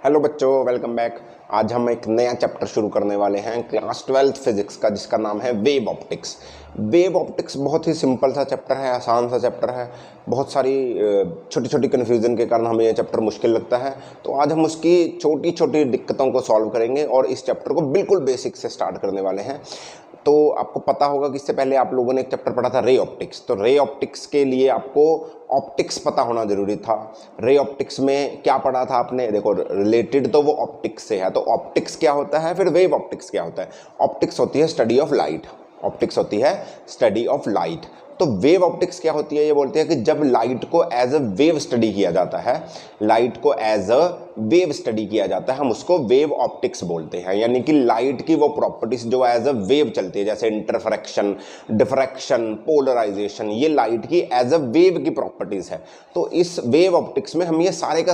Hello बच्चों, welcome back. आज हम एक नया चैप्टर शुरू करने वाले हैं क्लास 12th फिजिक्स का, जिसका नाम है वेव ऑप्टिक्स। वेव ऑप्टिक्स बहुत ही सिंपल सा चैप्टर है, आसान सा चैप्टर है। बहुत सारी छोटी छोटी कन्फ्यूज़न के कारण हमें यह चैप्टर मुश्किल लगता है, तो आज हम उसकी छोटी छोटी दिक्कतों को सॉल्व करेंगे और इस चैप्टर को बिल्कुल बेसिक से स्टार्ट करने वाले हैं। तो आपको पता होगा कि इससे पहले आप लोगों ने एक चैप्टर पढ़ा था रे ऑप्टिक्स। तो रे ऑप्टिक्स के लिए आपको ऑप्टिक्स पता होना जरूरी था। रे ऑप्टिक्स में क्या पढ़ा था आपने? देखो, रिलेटेड तो वो ऑप्टिक्स से है। तो ऑप्टिक्स क्या होता है, फिर वेव ऑप्टिक्स क्या होता है? ऑप्टिक्स होती है स्टडी ऑफ लाइट। ऑप्टिक्स होती है स्टडी ऑफ लाइट। तो वेव ऑप्टिक्स क्या होती है? ये बोलते हैं कि जब लाइट को एज अ वेव स्टडी किया जाता है, लाइट को एज अ वेव स्टडी किया जाता है, हम उसको वेव ऑप्टिक्स बोलते हैं। यानी कि लाइट की वो प्रॉपर्टीज जो एज अ वेव चलती है, जैसे इंटरफ्रैक्शन, डिफ्रैक्शन, पोलराइजेशन, ये लाइट की एज अ वेव की प्रॉपर्टीज है। तो इस वेव ऑप्टिक्स में हम ये सारी की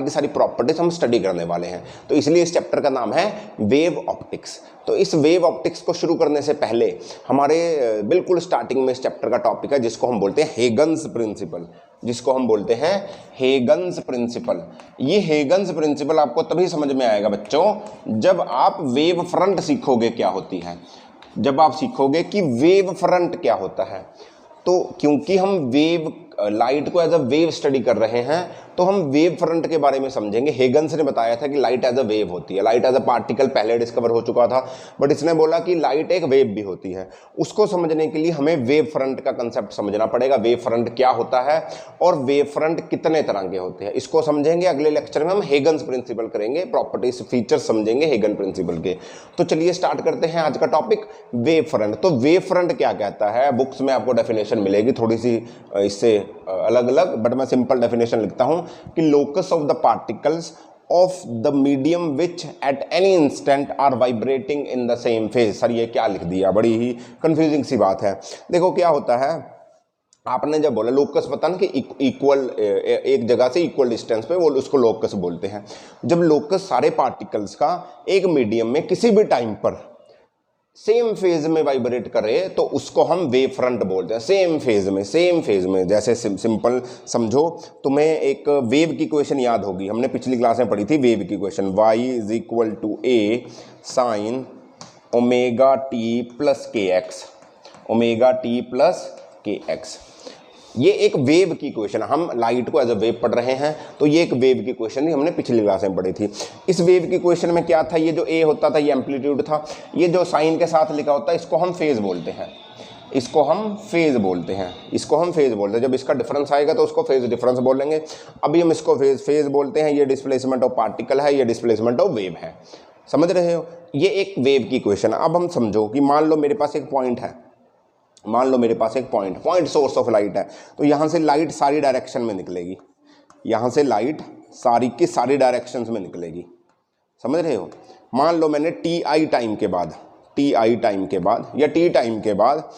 सारी प्रॉपर्टीज हम स्टडी करने वाले हैं। तो इसलिए इस चैप्टर का नाम है वेव ऑप्टिक्स। तो इस वेव ऑप्टिक्स को शुरू करने से पहले हमारे बिल्कुल स्टार्टिंग में इस चैप्टर का टॉपिक है जिसको हम बोलते हैं हेगन्स प्रिंसिपल। जिसको हम बोलते हैं हेगन्स प्रिंसिपल। ये हेगन्स प्रिंसिपल आपको तभी समझ में आएगा बच्चों जब आप वेव फ्रंट सीखोगे क्या होती है। जब आप सीखोगे कि वेव फ्रंट क्या होता है, तो क्योंकि हम वेव लाइट को एज अ वेव स्टडी कर रहे हैं, तो हम वेव फ्रंट के बारे में समझेंगे। हेगन्स ने बताया था कि लाइट एज अ वेव होती है। लाइट एज अ पार्टिकल पहले डिस्कवर हो चुका था, बट इसने बोला कि लाइट एक वेव भी होती है। उसको समझने के लिए हमें वेव फ्रंट का कंसेप्ट समझना पड़ेगा। वेव फ्रंट क्या होता है और वेव फ्रंट कितने तरह के होते हैं, इसको समझेंगे। अगले लेक्चर में हम हेगन्स प्रिंसिपल करेंगे, प्रॉपर्टीज, फीचर्स समझेंगे हेगन प्रिंसिपल के। तो चलिए स्टार्ट करते हैं आज का टॉपिक, वेव फ्रंट। तो वेव फ्रंट क्या कहता है? बुक्स में आपको डेफिनेशन मिलेगी थोड़ी सी इससे अलग अलग, बट मैं सिंपल डेफिनेशन लिखता हूं कि locus of the particles of the medium which at any instant are vibrating in the same phase. Sir ये क्या लिख दिया, बड़ी ही कंफ्यूजिंग सी बात है। देखो क्या होता है, आपने जब बोला लोकस, पता ना कि इक्वल, एक जगह से इक्वल डिस्टेंस पे, वो उसको लोकस बोलते हैं। जब लोकस सारे पार्टिकल्स का एक मीडियम में किसी भी टाइम पर सेम फेज में वाइब्रेट करे तो उसको हम वेव फ्रंट बोलते हैं। सेम फेज में जैसे सिंपल समझो, तुम्हें एक वेव की इक्वेशन याद होगी, हमने पिछली क्लास में पढ़ी थी वेव की equation. y is equal to A sine omega T plus K X, omega T plus K X. ये एक वेव की इक्वेशन, हम लाइट को एज अ वेव पढ़ रहे हैं, तो ये एक वेव की इक्वेशन ही हमने पिछली क्लास में पढ़ी थी। इस वेव की इक्वेशन में क्या था? ये जो ए होता था ये एम्पलीट्यूड था, ये जो साइन के साथ लिखा होता है इसको हम फेज बोलते हैं। इसको हम फेज बोलते हैं। जब इसका डिफरेंस आएगा तो उसको फेज डिफरेंस बोलेंगे। अभी हम इसको फेज बोलते हैं। ये डिस्प्लेसमेंट ऑफ पार्टिकल है, ये डिस्प्लेसमेंट ऑफ वेव है। समझ रहे हो? ये एक वेव की इक्वेशन। अब हम समझो कि मान लो मेरे पास एक पॉइंट है, पॉइंट सोर्स ऑफ लाइट है। तो यहाँ से लाइट सारी डायरेक्शन में निकलेगी, यहाँ से लाइट सारी की सारी डायरेक्शंस में निकलेगी। समझ रहे हो? मान लो मैंने टी आई टाइम के बाद या टी टाइम के बाद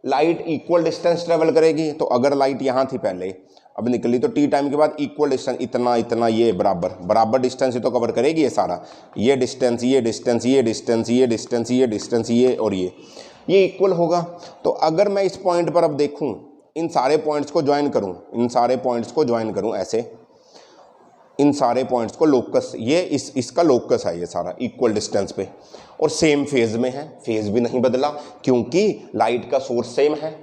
लाइट इक्वल डिस्टेंस ट्रेवल करेगी। तो अगर लाइट यहाँ थी पहले, अब निकली, तो टी टाइम के बाद इक्वल डिस्टेंस, इतना ये बराबर डिस्टेंस ही तो कवर करेगी ये सारा। ये डिस्टेंस, ये और ये इक्वल होगा। तो अगर मैं इस पॉइंट पर अब देखूं, इन सारे पॉइंट्स को ज्वाइन करूं ऐसे, इन सारे पॉइंट्स को लोकस, ये इसका लोकस है, ये सारा इक्वल डिस्टेंस पे और सेम फेज में है। फेज भी नहीं बदला क्योंकि लाइट का सोर्स सेम है,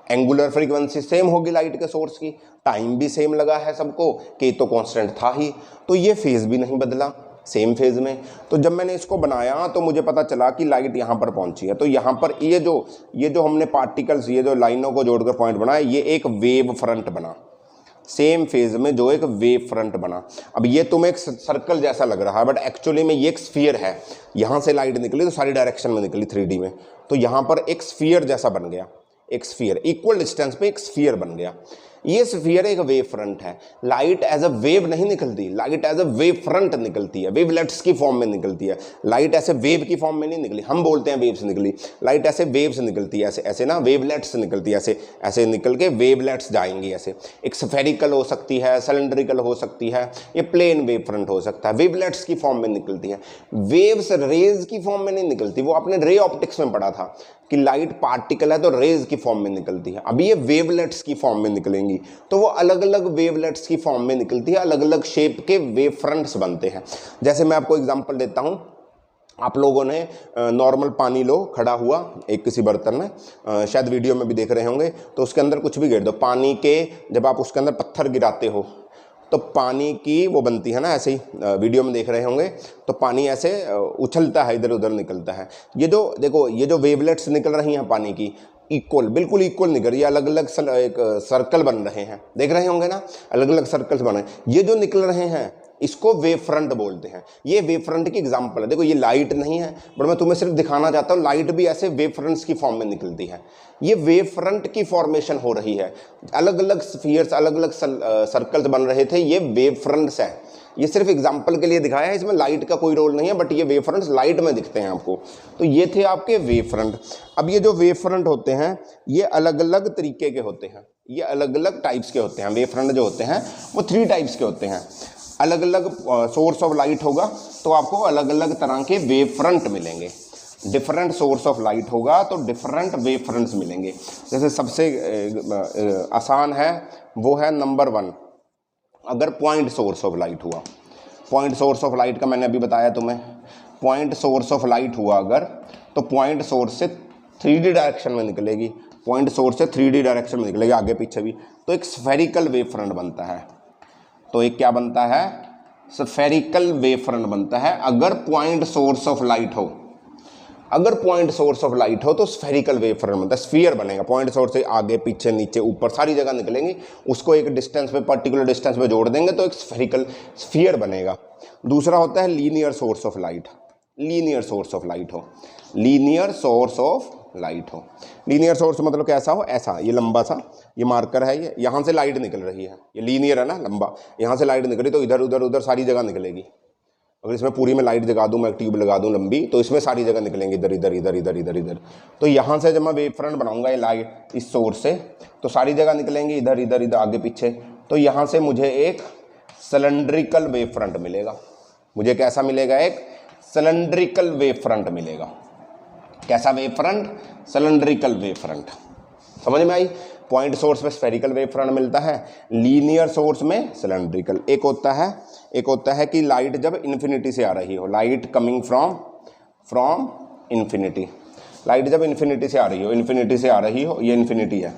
एंगुलर फ्रीक्वेंसी सेम होगी लाइट के सोर्स की, टाइम भी सेम लगा है सबको, के तो कांस्टेंट था ही, तो ये फेज भी नहीं बदला, सेम फेज में। तो जब मैंने इसको बनाया तो मुझे पता चला कि लाइट यहाँ पर पहुंची है। तो यहाँ पर ये जो हमने पार्टिकल्स, ये जो लाइनों को जोड़कर पॉइंट बनाया, ये एक वेव फ्रंट बना, सेम फेज में जो एक वेव फ्रंट बना। अब ये तुम्हें एक सर्कल जैसा लग रहा है, बट एक्चुअली में ये एक स्फीयर है। यहाँ से लाइट निकली तो सारी डायरेक्शन में निकली 3D में, तो यहाँ पर एक स्फीयर जैसा बन गया, एक स्फीयर इक्वल डिस्टेंस पे एक स्फीयर बन गया। ये स्फीयर एक वेव फ्रंट है। लाइट एज अ वेव नहीं निकलती, light as a wave front निकलती है, वेवलेट्स की फॉर्म में निकलती है। लाइट ऐसे वेव की फॉर्म में नहीं निकली, हम बोलते हैं वेव से निकली, लाइट ऐसे वेव से निकलती है, ऐसे ना वेवलेट्स से निकलती है, ऐसे निकल के वेवलेट्स जाएंगी। ऐसे एक स्फेरिकल हो सकती है, सिलेंड्रिकल हो सकती है, ये प्लेन वेव फ्रंट हो सकता है, वेवलेट्स की फॉर्म में निकलती है। वेव्स रेज की फॉर्म में नहीं निकलती, वो आपने रे ऑप्टिक्स में पढ़ा था कि लाइट पार्टिकल है तो रेज की फॉर्म में निकलती है। अभी ये वेवलेट्स की फॉर्म में निकलेंगी। निकलेंगी तो वो अलग अलग वेवलेट्स की फॉर्म में निकलती है, अलग अलग शेप के वेव फ्रंट्स बनते हैं। जैसे मैं आपको एग्जांपल देता हूँ, आप लोगों ने नॉर्मल पानी लो खड़ा हुआ एक किसी बर्तन में, शायद वीडियो में भी देख रहे होंगे, तो उसके अंदर कुछ भी गिर दो, पानी के जब आप उसके अंदर पत्थर गिराते हो तो पानी की वो बनती है ना, ऐसे ही वीडियो में देख रहे होंगे, तो पानी ऐसे उछलता है, इधर उधर निकलता है। ये जो देखो, ये जो वेवलेट्स निकल रही हैं पानी की, इक्वल, बिल्कुल इक्वल निकल रही है, अलग अलग एक सर्कल बन रहे हैं, देख रहे होंगे ना, अलग अलग सर्कल्स बने। ये जो निकल रहे हैं इसको वेव फ्रंट बोलते हैं। ये वेव फ्रंट की एग्जांपल है। देखो ये लाइट नहीं है, बट मैं तुम्हें सिर्फ दिखाना चाहता हूँ, लाइट भी ऐसे वेव फ्रंट्स की फॉर्म में निकलती है। ये वेव फ्रंट की फॉर्मेशन हो रही है, अलग अलग स्फीयर्स, अलग अलग सर्कल्स बन रहे थे, ये वेव फ्रंट्स है। ये सिर्फ एग्जाम्पल के लिए दिखाया है, इसमें लाइट का कोई रोल नहीं है, बट ये वेव फ्रंट्स लाइट में दिखते हैं आपको। तो ये थे आपके वेव फ्रंट। अब ये जो वेव फ्रंट होते हैं ये अलग अलग तरीके के होते हैं, ये अलग अलग टाइप्स के होते हैं। वेव फ्रंट जो होते हैं वो 3 टाइप्स के होते हैं। अलग अलग सोर्स ऑफ लाइट होगा तो आपको अलग अलग तरह के वेव फ्रंट मिलेंगे। डिफरेंट सोर्स ऑफ लाइट होगा तो डिफरेंट वेव फ्रंट्स मिलेंगे। जैसे सबसे आसान है वो है नंबर 1, अगर पॉइंट सोर्स ऑफ लाइट हुआ, पॉइंट सोर्स ऑफ लाइट का मैंने अभी बताया तुम्हें, पॉइंट सोर्स ऑफ लाइट हुआ अगर, तो पॉइंट सोर्स से 3D डायरेक्शन में निकलेगी, पॉइंट सोर्स से 3D डायरेक्शन में निकलेगी, आगे पीछे भी, तो एक स्फेरिकल वेव फ्रंट बनता है। तो एक क्या बनता है, स्फेरिकल वेव फ्रंट बनता है अगर पॉइंट सोर्स ऑफ लाइट हो। अगर पॉइंट सोर्स ऑफ लाइट हो तो स्फेरिकल वेव फ्रंट बनता है, स्फीयर बनेगा, पॉइंट सोर्स से आगे पीछे नीचे ऊपर सारी जगह निकलेंगी, उसको एक डिस्टेंस पे, पर्टिकुलर डिस्टेंस पे जोड़ देंगे तो एक स्फेरिकल स्फीयर बनेगा। दूसरा होता है linear source of light, linear source of light हो, लीनियर सोर्स ऑफ लाइट हो। लीनियर सोर्स मतलब कैसा हो, ऐसा, ये लंबा सा ये मार्कर है, ये यहाँ से लाइट निकल रही है, ये लीनियर है ना, लंबा, यहाँ से लाइट निकल रही तो इधर उधर उधर सारी जगह निकलेगी। अगर इसमें पूरी में लाइट जगा दूँ, मैं ट्यूब लगा दूँ लंबी, तो इसमें सारी जगह निकलेंगी, इधर इधर इधर इधर इधर इधर। तो यहाँ से जब मैं वेव फ्रंट बनाऊंगा ये लाइट इस सोर्स से, तो सारी जगह निकलेंगी, इधर इधर इधर आगे पीछे। तो यहाँ से मुझे एक सिलेंड्रिकल वेव फ्रंट मिलेगा। मुझे कैसा मिलेगा, एक सिलेंड्रिकल वेव फ्रंट मिलेगा। कैसा wave front, cylindrical wave front. समझ में आई। पॉइंट सोर्स में स्फेरिकल वेव फ्रंट मिलता है, लीनियर सोर्स में सिलेंड्रिकल। एक होता है कि लाइट जब इन्फिनिटी से आ रही हो, light coming from infinity, light जब इन्फिनिटी से आ रही हो, इन्फिनिटी से आ रही हो, ये इन्फिनिटी है,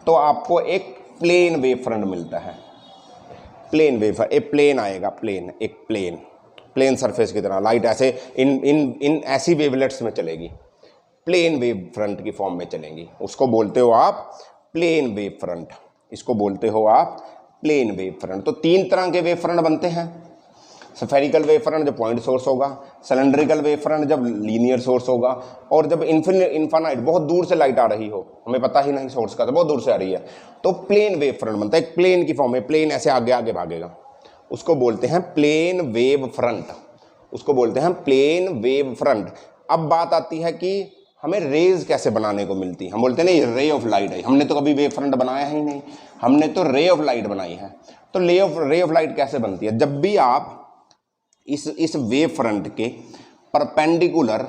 तो आपको एक प्लेन वेव फ्रंट मिलता है। प्लेन वेव, एक प्लेन आएगा, प्लेन, एक प्लेन सरफेस की तरह लाइट ऐसे इन ऐसी वेवलेट्स में चलेगी, प्लेन वेव फ्रंट की फॉर्म में चलेंगी, उसको बोलते हो आप प्लेन वेव फ्रंट, इसको बोलते हो आप प्लेन वेव फ्रंट। तो 3 तरह के वेव फ्रंट बनते हैं, स्फेरिकल वेव फ्रंट जब पॉइंट सोर्स होगा, सिलेंड्रिकल वेव फ्रंट जब लीनियर सोर्स होगा, और जब इन्फिनाइट बहुत दूर से लाइट आ रही हो, हमें पता ही नहीं सोर्स का, तो बहुत दूर से आ रही है, तो प्लेन वेव फ्रंट बनता है। एक प्लेन की फॉर्म में, प्लेन ऐसे आगे आगे भागेगा, उसको बोलते हैं प्लेन वेव फ्रंट, उसको बोलते हैं प्लेन वेव फ्रंट। अब बात आती है कि हमें रेज कैसे बनाने को मिलती है। हम बोलते हैं नहीं, रे ऑफ लाइट है, हमने तो कभी वेव फ्रंट बनाया ही नहीं, हमने तो रे ऑफ लाइट बनाई है। तो रे ऑफ लाइट कैसे बनती है, जब भी आप इस वेव फ्रंट के परपेंडिकुलर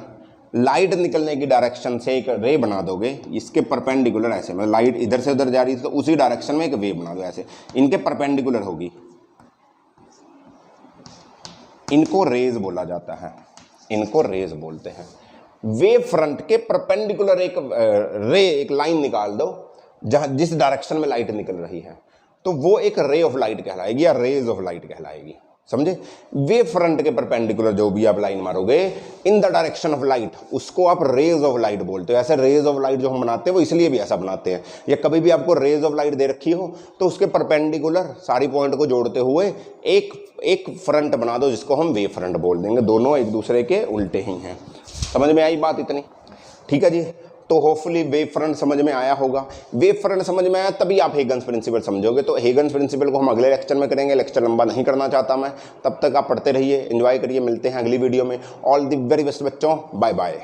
लाइट निकलने की डायरेक्शन से एक रे बना दोगे, इसके परपेंडिकुलर ऐसे, मतलब लाइट इधर से उधर जा रही है तो उसी डायरेक्शन में एक वेव बना दो, ऐसे इनके परपेंडिकुलर होगी, इनको रेज बोला जाता है, इनको रेज बोलते हैं। वेव फ्रंट के परपेंडिकुलर एक रे, एक लाइन निकाल दो जहां जिस डायरेक्शन में लाइट निकल रही है, तो वो एक रे ऑफ लाइट कहलाएगी या रेज ऑफ लाइट कहलाएगी, समझे। वेव फ्रंट के परपेंडिकुलर जो भी आप लाइन मारोगे in the direction of light, उसको आप रेज ऑफ लाइट बोलते हो। ऐसे रेज ऑफ लाइट जो हम बनाते हैं वो इसलिए भी ऐसा बनाते हैं, या कभी भी आपको रेज ऑफ लाइट दे रखी हो तो उसके परपेंडिकुलर सारी पॉइंट को जोड़ते हुए एक फ्रंट बना दो जिसको हम वेव फ्रंट बोल देंगे। दोनों एक दूसरे के उल्टे ही हैं। समझ में आई बात इतनी, ठीक है जी। तो होपफुली वेव फ्रंट समझ में आया होगा। वेव फ्रंट समझ में आया तभी आप हेगन्स प्रिंसिपल समझोगे। तो हेगन्स प्रिंसिपल को हम अगले लेक्चर में करेंगे, लेक्चर लंबा नहीं करना चाहता मैं। तब तक आप पढ़ते रहिए, एंजॉय करिए, मिलते हैं अगली वीडियो में। ऑल द वेरी बेस्ट बच्चों, बाय बाय।